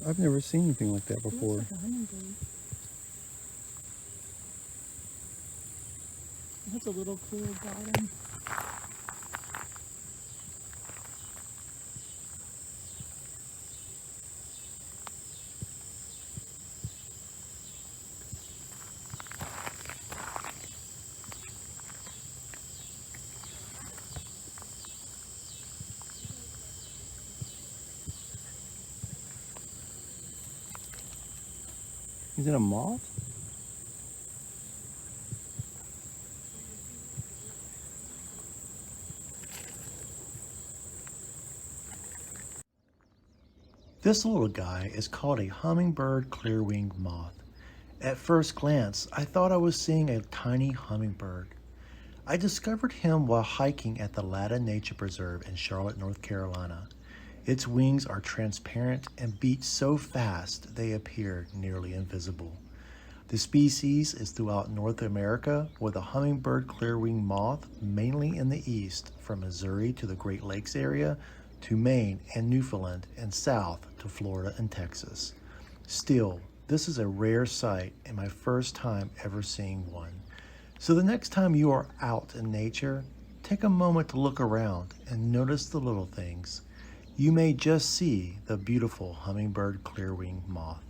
I've never seen anything like that It looks before. like a hummingbird. It has a little clear bottom. Is it a moth? This little guy is called a hummingbird clearwing moth. At first glance, I thought I was seeing a tiny hummingbird. I discovered him while hiking at the Latta Nature Preserve in Charlotte, North Carolina. Its wings are transparent and beat so fast they appear nearly invisible. The species is throughout North America, with a hummingbird clearwing moth mainly in the east, from Missouri to the Great Lakes area, to Maine and Newfoundland, and south to Florida and Texas. Still, this is a rare sight and my first time ever seeing one. So the next time you are out in nature, take a moment to look around and notice the little things. You may just see the beautiful hummingbird clearwing moth.